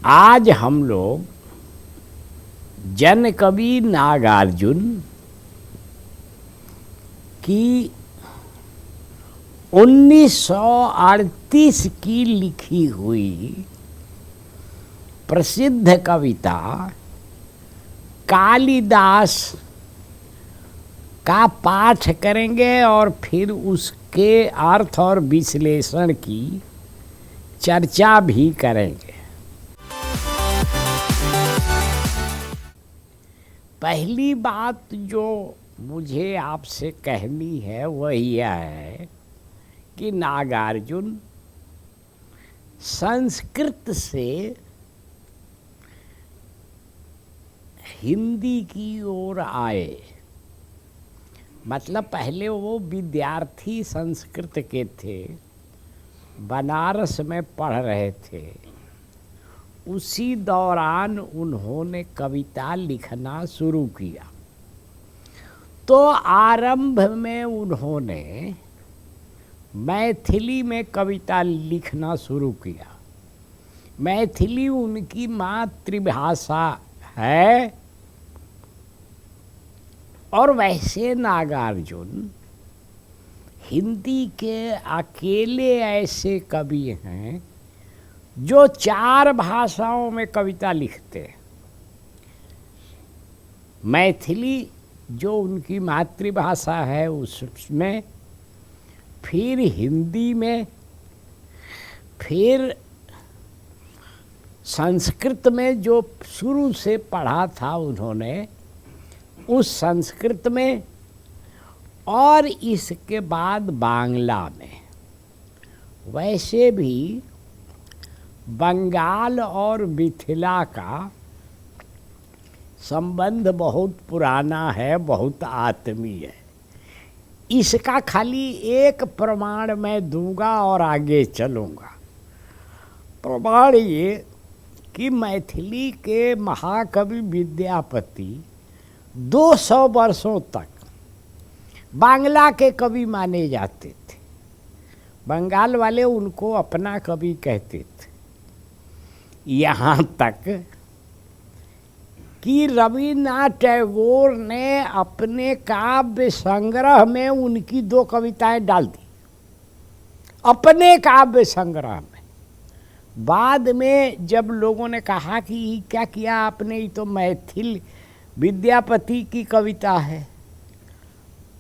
आज हम लोग जन कवि नागार्जुन की 1938 की लिखी हुई प्रसिद्ध कविता कालिदास का पाठ करेंगे और फिर उसके अर्थ और विश्लेषण की चर्चा भी करेंगे। पहली बात जो मुझे आपसे कहनी है वह यह है कि नागार्जुन संस्कृत से हिंदी की ओर आए। मतलब पहले वो विद्यार्थी संस्कृत के थे, बनारस में पढ़ रहे थे। उसी दौरान उन्होंने कविता लिखना शुरू किया। तो आरंभ में उन्होंने मैथिली में कविता लिखना शुरू किया। मैथिली उनकी मातृभाषा है। और वैसे नागार्जुन हिंदी के अकेले ऐसे कवि हैं जो 4 भाषाओं में कविता लिखते हैं। मैथिली जो उनकी मातृभाषा है उसमें, फिर हिंदी में, फिर संस्कृत में जो शुरू से पढ़ा था उन्होंने उस संस्कृत में, और इसके बाद बांग्ला में। वैसे भी बंगाल और मिथिला का संबंध बहुत पुराना है, बहुत आत्मीय है। इसका खाली एक प्रमाण मैं दूंगा और आगे चलूँगा। प्रमाण ये कि मैथिली के महाकवि विद्यापति 200 वर्षों तक बांग्ला के कवि माने जाते थे। बंगाल वाले उनको अपना कवि कहते थे। यहाँ तक कि रविन्द्रनाथ टैगोर ने अपने काव्य संग्रह में उनकी 2 कविताएं डाल दी, अपने काव्य संग्रह में। बाद में जब लोगों ने कहा कि क्या किया आपने, ये तो मैथिल विद्यापति की कविता है,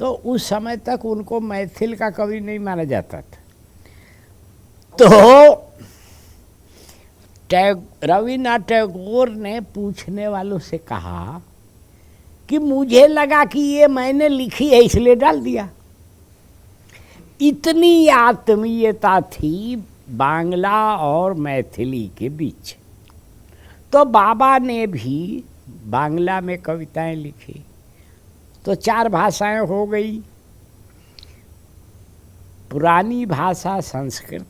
तो उस समय तक उनको मैथिल का कवि नहीं माना जाता था। तो रविन्द्रनाथ टैगोर ने पूछने वालों से कहा कि मुझे लगा कि ये मैंने लिखी है इसलिए डाल दिया। इतनी आत्मीयता थी बांग्ला और मैथिली के बीच। तो बाबा ने भी बांग्ला में कविताएं लिखी। तो 4 भाषाएं हो गई। पुरानी भाषा संस्कृत,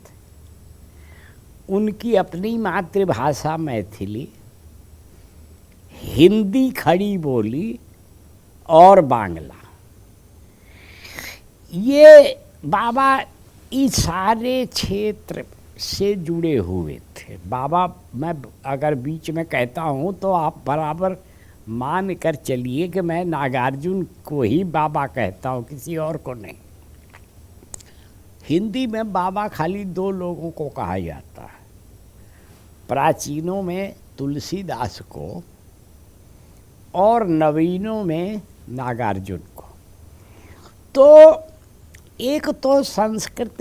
उनकी अपनी मातृभाषा मैथिली, हिंदी खड़ी बोली और बांग्ला। ये बाबा इस सारे क्षेत्र से जुड़े हुए थे। बाबा, मैं अगर बीच में कहता हूँ तो आप बराबर मान कर चलिए कि मैं नागार्जुन को ही बाबा कहता हूँ, किसी और को नहीं। हिंदी में बाबा खाली 2 लोगों को कहा जाता है। प्राचीनों में तुलसीदास को और नवीनों में नागार्जुन को। तो एक तो संस्कृत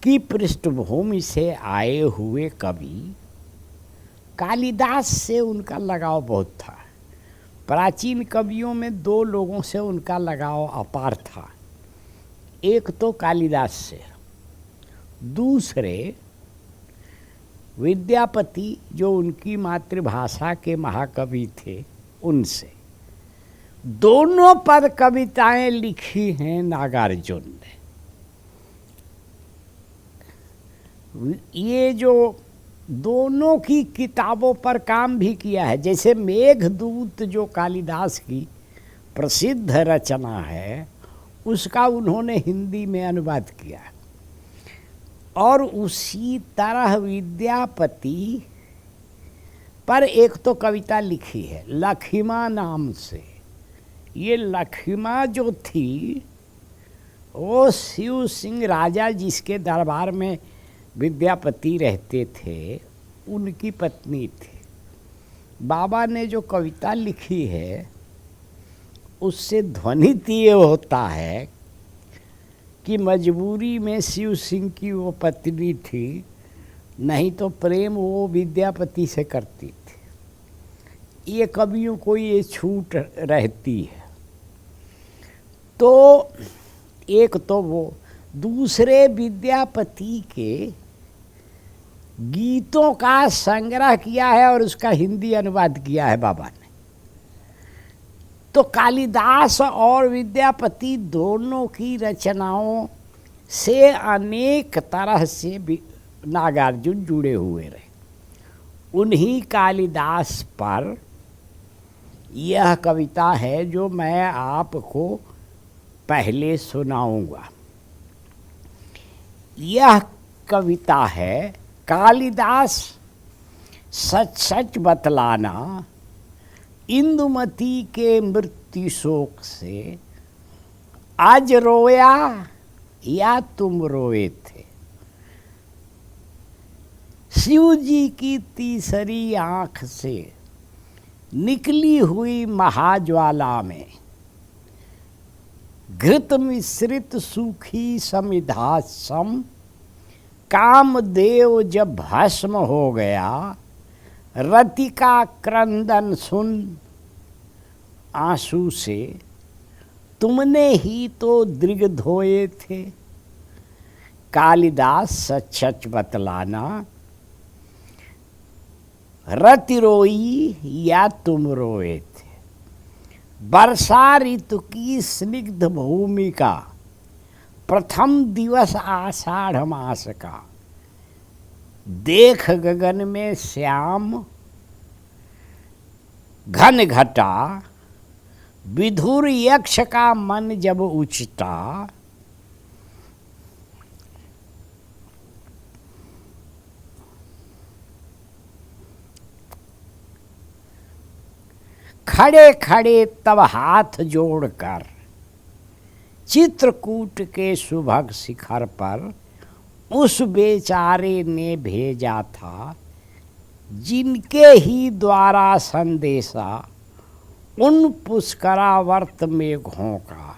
की पृष्ठभूमि से आए हुए कवि, कालिदास से उनका लगाव बहुत था। प्राचीन कवियों में 2 लोगों से उनका लगाव अपार था। एक तो कालिदास से, दूसरे विद्यापति जो उनकी मातृभाषा के महाकवि थे उनसे। दोनों पर कविताएं लिखी हैं नागार्जुन ने। ये जो दोनों की किताबों पर काम भी किया है। जैसे मेघदूत जो कालिदास की प्रसिद्ध रचना है, उसका उन्होंने हिंदी में अनुवाद किया। और उसी तरह विद्यापति पर एक तो कविता लिखी है लखिमा नाम से। ये लखिमा जो थी वो शिव सिंह राजा जिसके दरबार में विद्यापति रहते थे उनकी पत्नी थी। बाबा ने जो कविता लिखी है उससे ध्वनित ये होता है कि मजबूरी में शिव सिंह की वो पत्नी थी, नहीं तो प्रेम वो विद्यापति से करती थी। ये कवियों को ये छूट रहती है। तो एक तो वो, दूसरे विद्यापति के गीतों का संग्रह किया है और उसका हिंदी अनुवाद किया है बाबा ने। तो कालिदास और विद्यापति दोनों की रचनाओं से अनेक तरह से नागार्जुन जुड़े हुए रहे। उन्हीं कालिदास पर यह कविता है जो मैं आपको पहले सुनाऊंगा। यह कविता है कालिदास सच सच बतलाना, इंदुमती के मृत्यु शोक से आज रोया या तुम रोए थे। शिव जी की तीसरी आँख से निकली हुई महाज्वाला में घृत मिश्रित सूखी समिधा सम कामदेव जब भस्म हो गया, रति का क्रंदन सुन आंसू से तुमने ही तो दृग धोए थे। कालिदास सच सच बतलाना, रति रोई या तुम रोए थे। वर्षा ऋतु की स्निग्ध भूमिका, प्रथम दिवस आषाढ़ मास का, देख गगन में श्याम घन घटा, विधुर यक्ष का मन जब उचटा, खड़े खड़े तब हाथ जोड़कर चित्रकूट के सुभग शिखर पर उस बेचारे ने भेजा था, जिनके ही द्वारा संदेशा उन पुष्करावर्त मेघों का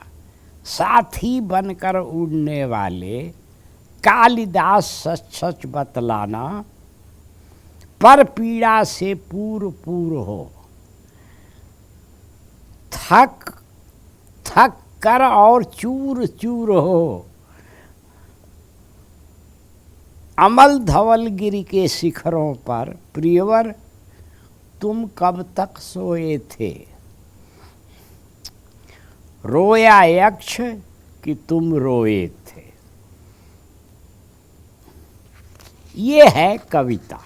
साथी बनकर उड़ने वाले कालिदास सच सच बतलाना, पर पीड़ा से पूर पूर हो, थक थक कर और चूर चूर हो, अमल धवल गिरी के शिखरों पर प्रियवर तुम कब तक सोए थे। रोया यक्ष कि तुम रोए थे। ये है कविता।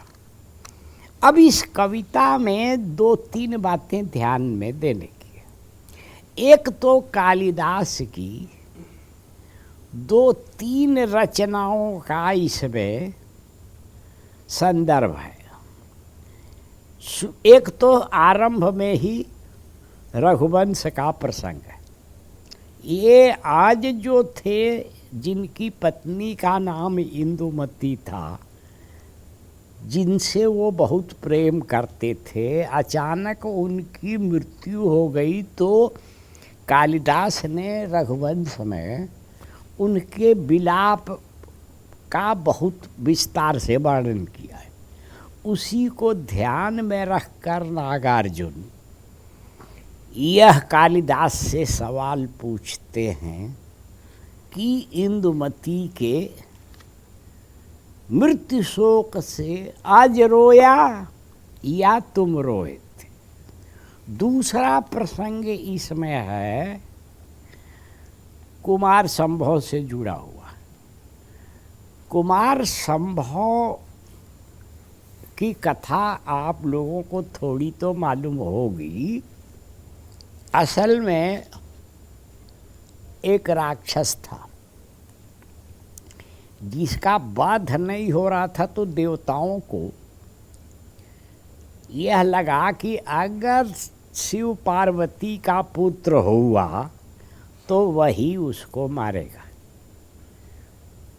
अब इस कविता में दो तीन बातें ध्यान में देने की है। एक तो कालिदास की दो तीन रचनाओं का इसमें संदर्भ है। एक तो आरंभ में ही रघुवंश का प्रसंग है। ये आज जो थे जिनकी पत्नी का नाम इंदुमती था, जिनसे वो बहुत प्रेम करते थे, अचानक उनकी मृत्यु हो गई तो कालिदास ने रघुवंश में उनके विलाप का बहुत विस्तार से वर्णन किया है। उसी को ध्यान में रखकर नागार्जुन यह कालिदास से सवाल पूछते हैं कि इंदुमती के मृत्यु शोक से आज रोया या तुम रोए थे। दूसरा प्रसंग इसमें है कुमार संभव से जुड़ा हुआ। कुमार संभव की कथा आप लोगों को थोड़ी तो मालूम होगी। असल में एक राक्षस था। जिसका वध नहीं हो रहा था, तो देवताओं को यह लगा कि अगर शिव पार्वती का पुत्र हुआ तो वही उसको मारेगा।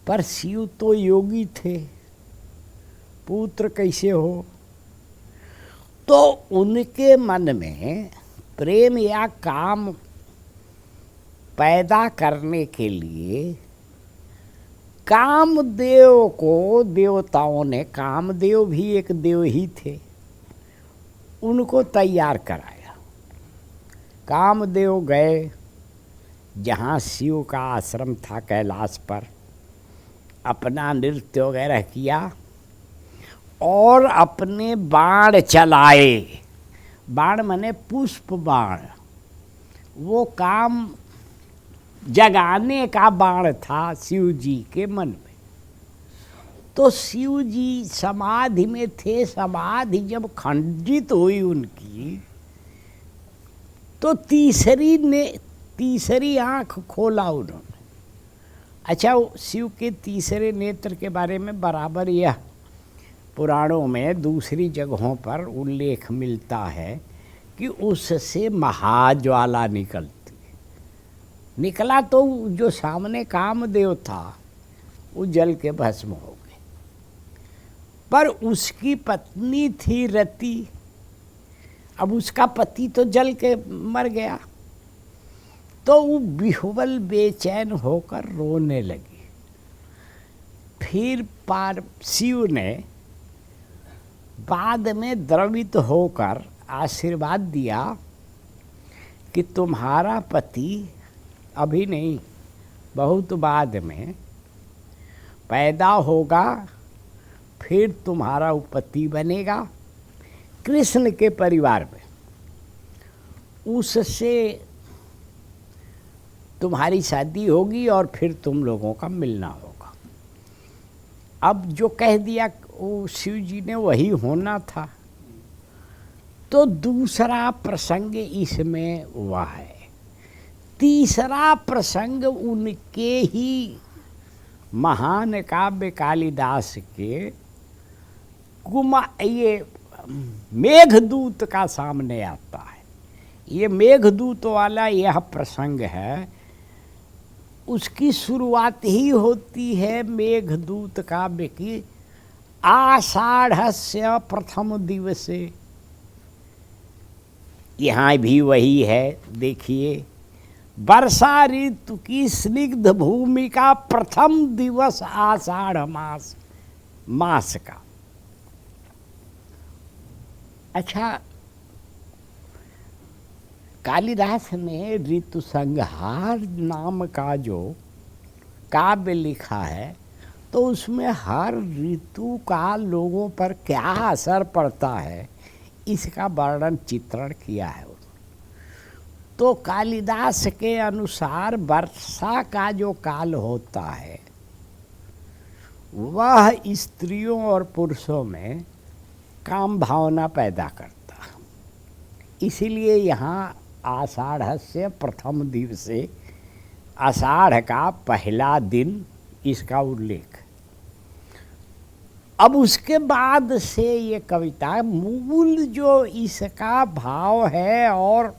पर शिव तो योगी थे, पुत्र कैसे हो? तो उनके मन में प्रेम या काम पैदा करने के लिए कामदेव को देवताओं ने, कामदेव भी एक देव ही थे, उनको तैयार कराया। कामदेव गए जहाँ शिव का आश्रम था कैलाश पर, अपना नृत्य वगैरह किया और अपने बाण चलाए। बाण माने पुष्प बाण, वो काम जगाने का बाण था शिव जी के मन में। तो शिव जी समाधि में थे। समाधि जब खंडित हुई उनकी, तो तीसरी आंख खोला उन्होंने। अच्छा, शिव के तीसरे नेत्र के बारे में बराबर यह पुराणों में दूसरी जगहों पर उल्लेख मिलता है कि उससे महाज्वाला निकलती। निकला तो जो सामने कामदेव था वो जल के भस्म हो गए। पर उसकी पत्नी थी रति, अब उसका पति तो जल के मर गया, तो वो विह्वल बेचैन होकर रोने लगी। फिर शिव ने बाद में द्रवित होकर आशीर्वाद दिया कि तुम्हारा पति अभी नहीं, बहुत बाद में पैदा होगा, फिर तुम्हारा पति बनेगा कृष्ण के परिवार में, उससे तुम्हारी शादी होगी और फिर तुम लोगों का मिलना होगा। अब जो कह दिया वो शिव जी ने वही होना था। तो दूसरा प्रसंग इसमें हुआ है। तीसरा प्रसंग उनके ही महान काव्य कालिदास के ये मेघदूत का सामने आता है। ये मेघदूत वाला यह प्रसंग है, उसकी शुरुआत ही होती है मेघदूत काव्य की आषाढ़स्य प्रथम दिवसे। यहाँ भी वही है, देखिए, वर्षा ऋतु की स्निग्ध भूमि का प्रथम दिवस आषाढ़ मास का। अच्छा, कालिदास ने ऋतु संहार नाम का जो काव्य लिखा है, तो उसमें हर ऋतु का लोगों पर क्या असर पड़ता है इसका वर्णन चित्रण किया है। तो कालिदास के अनुसार वर्षा का जो काल होता है वह स्त्रियों और पुरुषों में काम भावना पैदा करता है। इसीलिए यहाँ आषाढ़स्य प्रथम दिवसे, आषाढ़ का पहला दिन, इसका उल्लेख। अब उसके बाद से ये कविता, मूल जो इसका भाव है और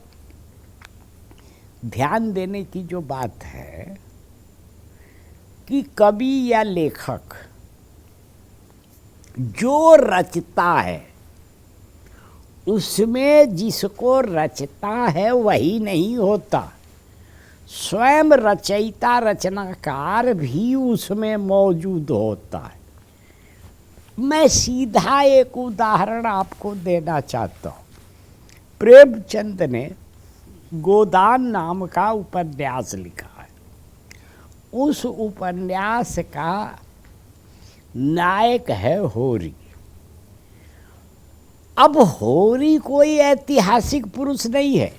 ध्यान देने की जो बात है कि कवि या लेखक जो रचता है उसमें जिसको रचता है वही नहीं होता, स्वयं रचयिता रचनाकार भी उसमें मौजूद होता है। मैं सीधा एक उदाहरण आपको देना चाहता हूँ। प्रेमचंद ने गोदान नाम का उपन्यास लिखा है। उस उपन्यास का नायक है होरी। अब होरी कोई ऐतिहासिक पुरुष नहीं है।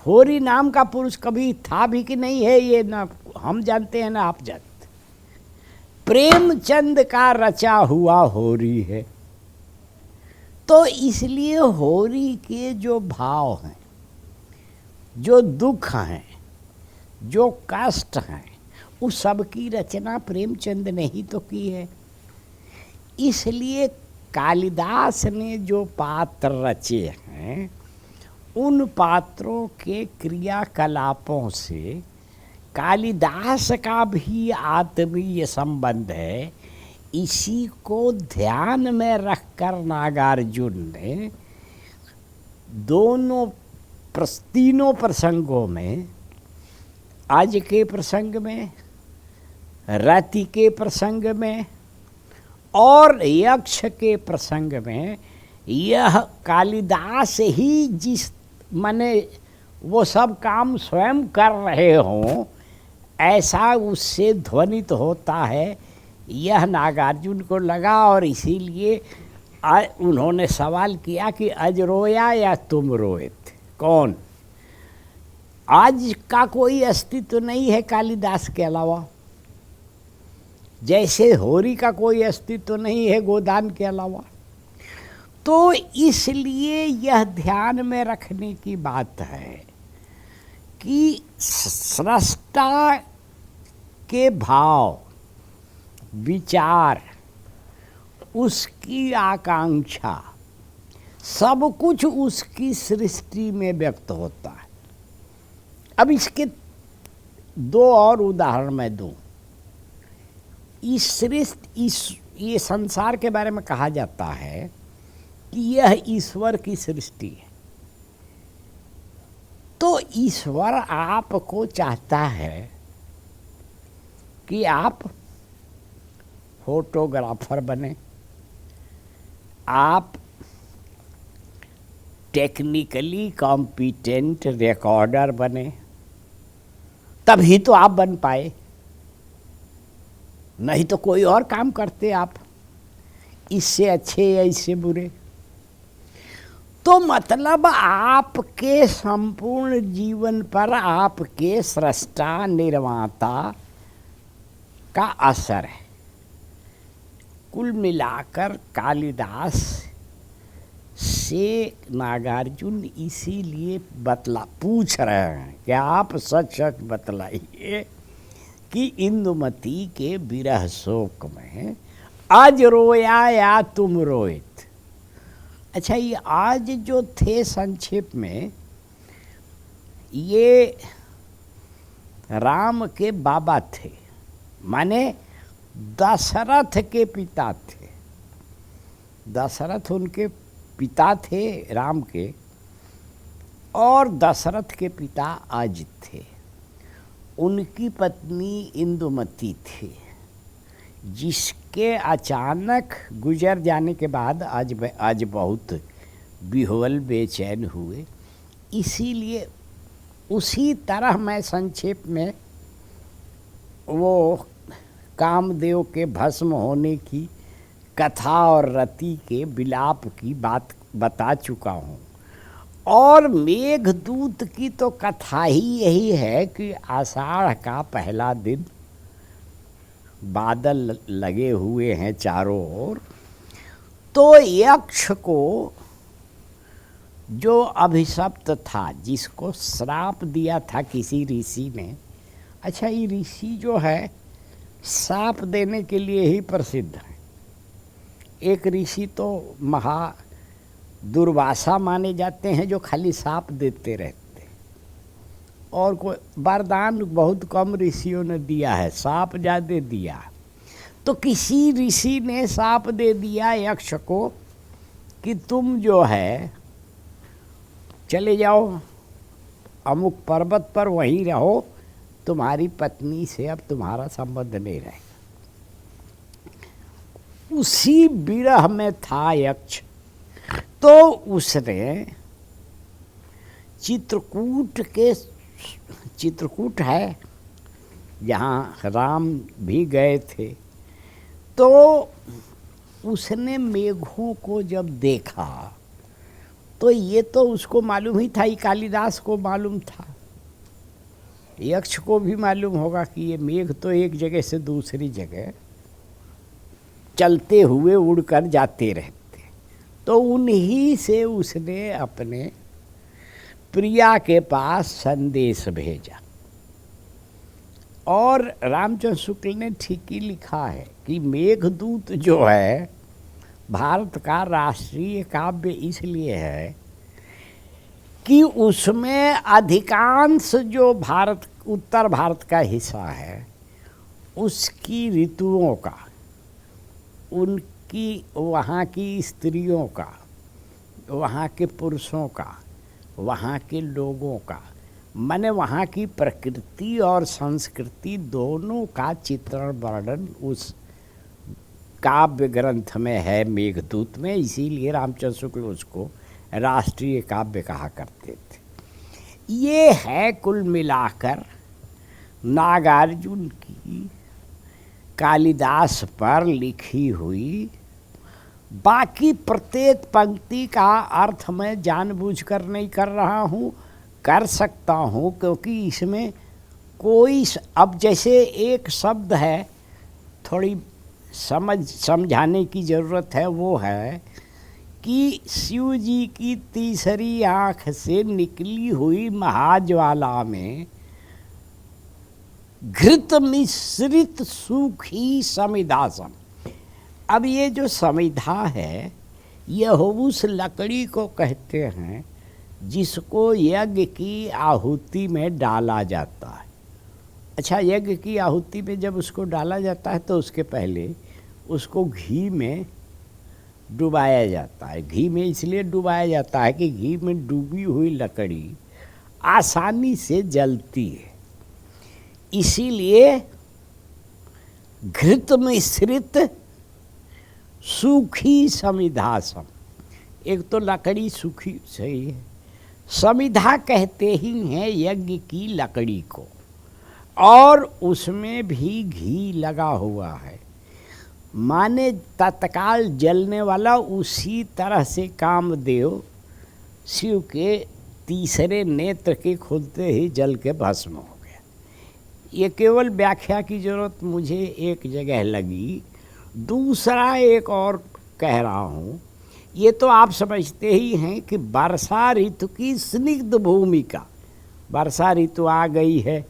होरी नाम का पुरुष कभी था भी कि नहीं है, ये ना हम जानते हैं ना आप जानते। प्रेमचंद का रचा हुआ होरी है। तो इसलिए होरी के जो भाव हैं, जो दुख हैं, जो कष्ट हैं, उस सब की रचना प्रेमचंद ने ही तो की है। इसलिए कालिदास ने जो पात्र रचे हैं उन पात्रों के क्रियाकलापों से कालिदास का भी आत्मीय संबंध है। इसी को ध्यान में रखकर नागार्जुन ने तीनों प्रसंगों में, आज के प्रसंग में, रति के प्रसंग में और यक्ष के प्रसंग में, यह कालिदास ही जिस माने वो सब काम स्वयं कर रहे हों ऐसा उससे ध्वनित होता है, यह नागार्जुन को लगा। और इसीलिए उन्होंने सवाल किया कि अज रोया या तुम रोए थे, कौन? आज का कोई अस्तित्व नहीं है कालिदास के अलावा, जैसे होरी का कोई अस्तित्व नहीं है गोदान के अलावा। तो इसलिए यह ध्यान में रखने की बात है कि सृष्टा के भाव, विचार, उसकी आकांक्षा, सब कुछ उसकी सृष्टि में व्यक्त होता है। अब इसके दो और उदाहरण मैं दूं। ये संसार के बारे में कहा जाता है कि यह ईश्वर की सृष्टि है। तो ईश्वर आपको चाहता है कि आप फोटोग्राफर बने, आप टेक्निकली कॉम्पिटेंट रिकॉर्डर बने, तभी तो आप बन पाए, नहीं तो कोई और काम करते आप, इससे अच्छे या इससे बुरे। तो मतलब आपके संपूर्ण जीवन पर आपके सृष्टा निर्माता का असर है। कुल मिलाकर कालिदास से नागार्जुन इसीलिए पूछ रहे हैं कि आप सच सच बतलाइए कि इंदुमती के विरह शोक में आज रोया या तुम रोए। अच्छा, ये आज जो थे संक्षेप में, ये राम के बाबा थे, माने दशरथ के पिता थे। दशरथ उनके पिता थे राम के, और दशरथ के पिता अजित थे। उनकी पत्नी इंदुमती थी, जिसके अचानक गुजर जाने के बाद आज बहुत विह्वल बेचैन हुए। इसीलिए उसी तरह मैं संक्षेप में वो कामदेव के भस्म होने की कथा और रति के विलाप की बात बता चुका हूँ। और मेघदूत की तो कथा ही यही है कि आषाढ़ का पहला दिन, बादल लगे हुए हैं चारों ओर, तो यक्ष को जो अभिशप्त था, जिसको श्राप दिया था किसी ऋषि ने। अच्छा, ये ऋषि जो है श्राप देने के लिए ही प्रसिद्ध है। एक ऋषि तो महा दुर्वासा माने जाते हैं, जो खाली श्राप देते रहते, और कोई वरदान बहुत कम ऋषियों ने दिया है, श्राप ज़्यादा दिया। तो किसी ऋषि ने श्राप दे दिया यक्ष को कि तुम जो है चले जाओ अमुक पर्वत पर, वहीं रहो, तुम्हारी पत्नी से अब तुम्हारा संबंध नहीं रहेगा। उसी विरह में था यक्ष। तो उसने चित्रकूट है जहाँ राम भी गए थे, तो उसने मेघों को जब देखा तो ये तो उसको मालूम ही था, ये कालिदास को मालूम था, यक्ष को भी मालूम होगा कि ये मेघ तो एक जगह से दूसरी जगह चलते हुए उड़कर जाते रहते। तो उन्हीं से उसने अपने प्रिया के पास संदेश भेजा। और रामचंद्र शुक्ल ने ठीक ही लिखा है कि मेघदूत जो है भारत का राष्ट्रीय काव्य इसलिए है कि उसमें अधिकांश जो भारत उत्तर भारत का हिस्सा है उसकी ऋतुओं का, उनकी वहाँ की स्त्रियों का, वहाँ के पुरुषों का, वहाँ के लोगों का, माने वहाँ की प्रकृति और संस्कृति दोनों का चित्रण वर्णन उस काव्य ग्रंथ में है मेघदूत में। इसीलिए रामचंद्र शुक्ल उसको राष्ट्रीय काव्य कहा करते थे। ये है कुल मिलाकर नागार्जुन की कालिदास पर लिखी हुई। बाकी प्रत्येक पंक्ति का अर्थ मैं जानबूझकर नहीं कर रहा हूँ, कर सकता हूँ क्योंकि इसमें कोई अब जैसे एक शब्द है थोड़ी समझाने की ज़रूरत है, वो है कि शिव जी की तीसरी आँख से निकली हुई महाज्वाला में घृत मिश्रित सूखी समिधासम। अब ये जो समिधा है यह उस लकड़ी को कहते हैं जिसको यज्ञ की आहुति में डाला जाता है। अच्छा, यज्ञ की आहुति में जब उसको डाला जाता है तो उसके पहले उसको घी में डुबाया जाता है। घी में इसलिए डुबाया जाता है कि घी में डूबी हुई लकड़ी आसानी से जलती है, इसीलिए घृत मिश्रित सूखी समिधासम। एक तो लकड़ी सूखी सही है, समिधा कहते ही हैं यज्ञ की लकड़ी को, और उसमें भी घी लगा हुआ है, माने तत्काल जलने वाला। उसी तरह से कामदेव शिव के तीसरे नेत्र के खुलते ही जल के भस्म हो गया। ये केवल व्याख्या की जरूरत मुझे एक जगह लगी। दूसरा एक और कह रहा हूँ, ये तो आप समझते ही हैं कि वर्षा ऋतु की स्निग्ध भूमिका, वर्षा ऋतु आ गई है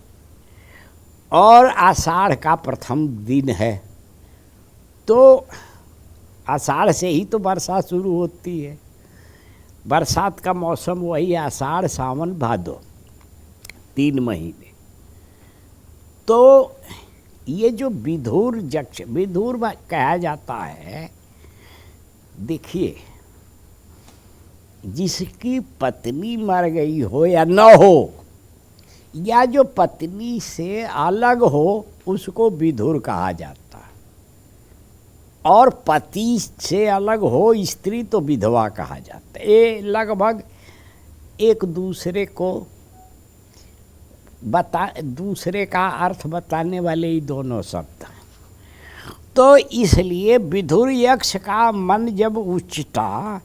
और आषाढ़ का प्रथम दिन है, तो आषाढ़ से ही तो वर्षा शुरू होती है। बरसात का मौसम वही आषाढ़ सावन भादो 3 महीने। तो ये जो विधुर यक्ष, विधुर कहा जाता है, देखिए जिसकी पत्नी मर गई हो या न हो, या जो पत्नी से अलग हो, उसको विधुर कहा जाता है। और पति से अलग हो स्त्री तो विधवा कहा जाता है। ये लगभग एक दूसरे को दूसरे का अर्थ बताने वाले ही दोनों शब्द हैं। तो इसलिए विधुर यक्ष का मन जब उचटा,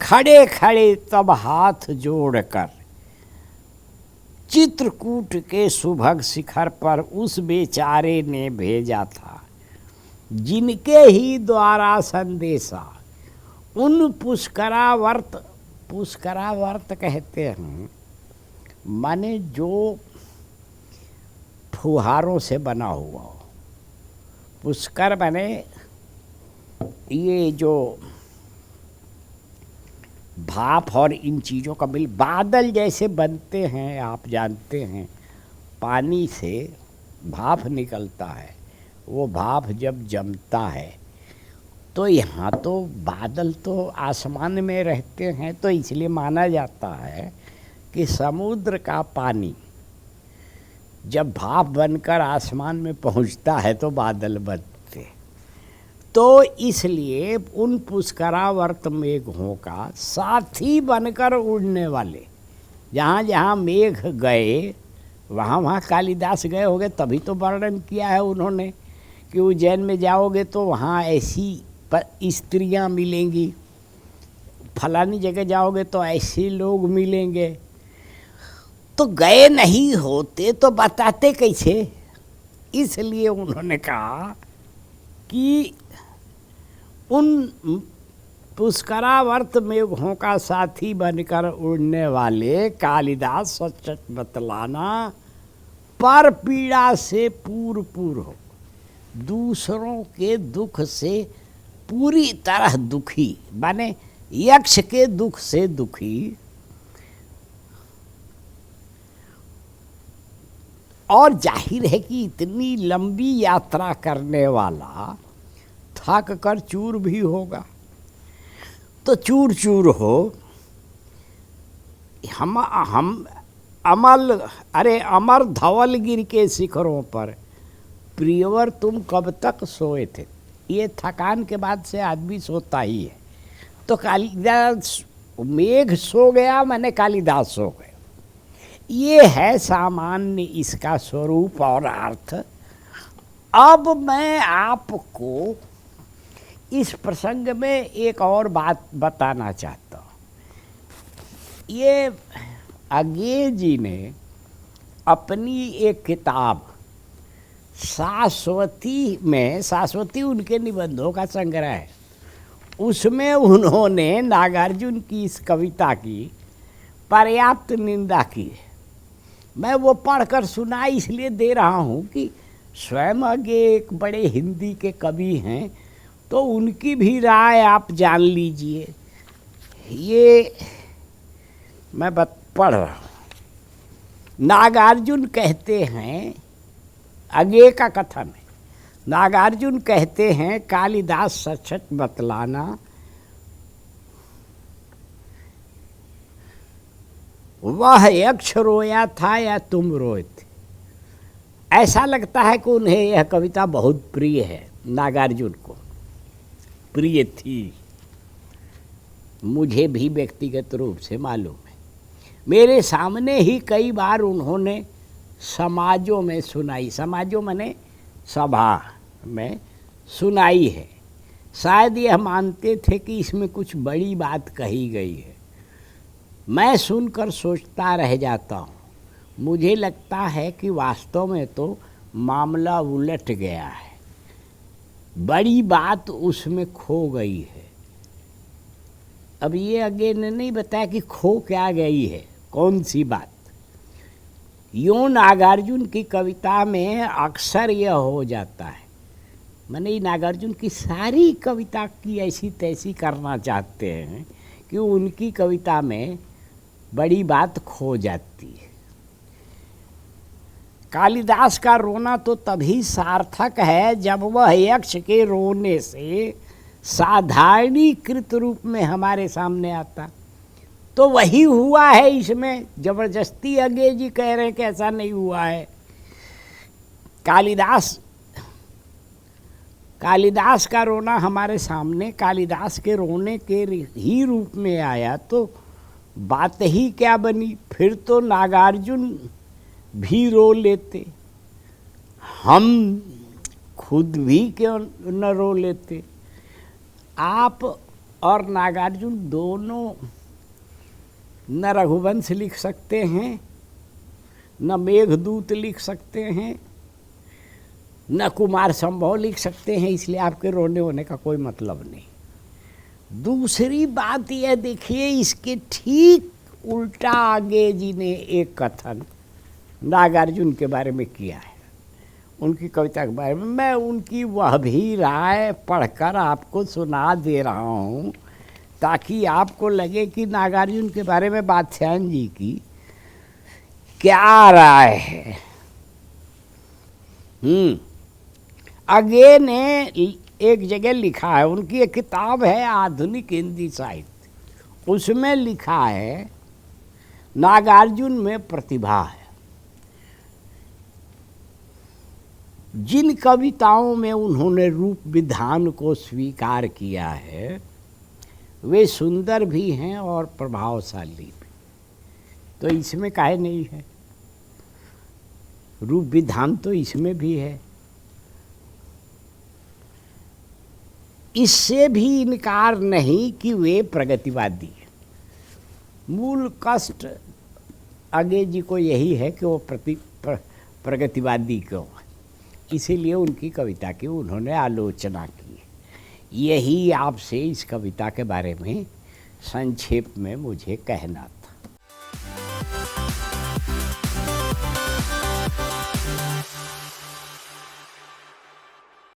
खड़े खड़े तब हाथ जोड़कर चित्रकूट के सुभग शिखर पर उस बेचारे ने भेजा था, जिनके ही द्वारा संदेशा उन पुष्करावर्त, पुष्करावर्त कहते हैं माने जो फुहारों से बना हुआ हो। पुष्कर बने ये जो भाप और इन चीज़ों का मिल, बादल जैसे बनते हैं, आप जानते हैं पानी से भाप निकलता है, वो भाप जब जमता है तो यहाँ तो बादल तो आसमान में रहते हैं, तो इसलिए माना जाता है कि समुद्र का पानी जब भाप बनकर आसमान में पहुँचता है तो बादल बनते। तो इसलिए उन पुष्करावर्त मेघों का साथी बनकर उड़ने वाले, जहाँ जहाँ मेघ गए वहाँ वहाँ कालिदास गए होंगे, तभी तो वर्णन किया है उन्होंने कि उज्जैन में जाओगे तो वहाँ ऐसी स्त्रियाँ मिलेंगी, फलानी जगह जाओगे तो ऐसे लोग मिलेंगे। तो गए नहीं होते तो बताते कैसे? इसलिए उन्होंने कहा कि उन पुष्करावर्त मेघों का साथी बनकर उड़ने वाले कालिदास सच बतलाना पर पीड़ा से पूर पूर हो, दूसरों के दुख से पूरी तरह दुखी, माने यक्ष के दुख से दुखी, और जाहिर है कि इतनी लंबी यात्रा करने वाला थक कर चूर भी होगा। तो चूर चूर हो, हम अमर धवलगिर के शिखरों पर प्रियवर तुम कब तक सोए थे। ये थकान के बाद से आदमी सोता ही है। तो कालिदास, मेघ सो गया माने कालिदास सो गए। ये है सामान्य इसका स्वरूप और अर्थ। अब मैं आपको इस प्रसंग में एक और बात बताना चाहता हूँ। ये अज्ञेय जी ने अपनी एक किताब शाश्वती में, शाश्वती उनके निबंधों का संग्रह है, उसमें उन्होंने नागार्जुन की इस कविता की पर्याप्त निंदा की है। मैं वो पढ़कर सुना इसलिए दे रहा हूँ कि स्वयं अज्ञेय एक बड़े हिंदी के कवि हैं, तो उनकी भी राय आप जान लीजिए। ये मैं पढ़ रहा हूँ। नागार्जुन कहते हैं, अज्ञेय का कथन है, नागार्जुन कहते हैं कालिदास सच सच बतलाना, वह यक्ष रोया था या तुम रोए थे। ऐसा लगता है कि उन्हें यह कविता बहुत प्रिय है, नागार्जुन को प्रिय थी। मुझे भी व्यक्तिगत रूप से मालूम है। मेरे सामने ही कई बार उन्होंने समाजों में सुनाई, समाजों माने सभा में सुनाई है। शायद यह मानते थे कि इसमें कुछ बड़ी बात कही गई है। मैं सुनकर सोचता रह जाता हूँ। मुझे लगता है कि वास्तव में तो मामला उलट गया है, बड़ी बात उसमें खो गई है। अब ये आगे ने नहीं बताया कि खो क्या गई है, कौन सी बात। यूँ नागार्जुन की कविता में अक्सर यह हो जाता है, मैंने नागार्जुन की सारी कविता की ऐसी तैसी करना चाहते हैं कि उनकी कविता में बड़ी बात खो जाती है। कालिदास का रोना तो तभी सार्थक है जब वह यक्ष के रोने से साधारणीकृत रूप में हमारे सामने आता। तो वही हुआ है इसमें। जबरदस्ती अज्ञेय जी कह रहे हैं कि ऐसा नहीं हुआ है। कालिदास का रोना हमारे सामने कालिदास के रोने के ही रूप में आया तो बात ही क्या बनी। फिर तो नागार्जुन भी रो लेते, हम खुद भी क्यों न रो लेते। आप और नागार्जुन दोनों न रघुवंश लिख सकते हैं, न मेघदूत लिख सकते हैं, न कुमार संभव लिख सकते हैं, इसलिए आपके रोने होने का कोई मतलब नहीं। दूसरी बात यह देखिए, इसके ठीक उल्टा अज्ञेय जी ने एक कथन नागार्जुन के बारे में किया है, उनकी कविता के बारे में। मैं उनकी वह भी राय पढ़कर आपको सुना दे रहा हूँ ताकि आपको लगे कि नागार्जुन के बारे में बादशाहन जी की क्या राय है। अज्ञेय ने एक जगह लिखा है, उनकी एक किताब है आधुनिक हिंदी साहित्य, उसमें लिखा है नागार्जुन में प्रतिभा है। जिन कविताओं में उन्होंने रूप विधान को स्वीकार किया है वे सुंदर भी हैं और प्रभावशाली भी। तो इसमें काहे नहीं है, रूप विधान तो इसमें भी है। इससे भी इनकार नहीं कि वे प्रगतिवादी हैं। मूल कष्ट अज्ञेय जी को यही है कि वो प्रगतिवादी क्यों, इसीलिए उनकी कविता की उन्होंने आलोचना की। यही आपसे इस कविता के बारे में संक्षेप में मुझे कहना था।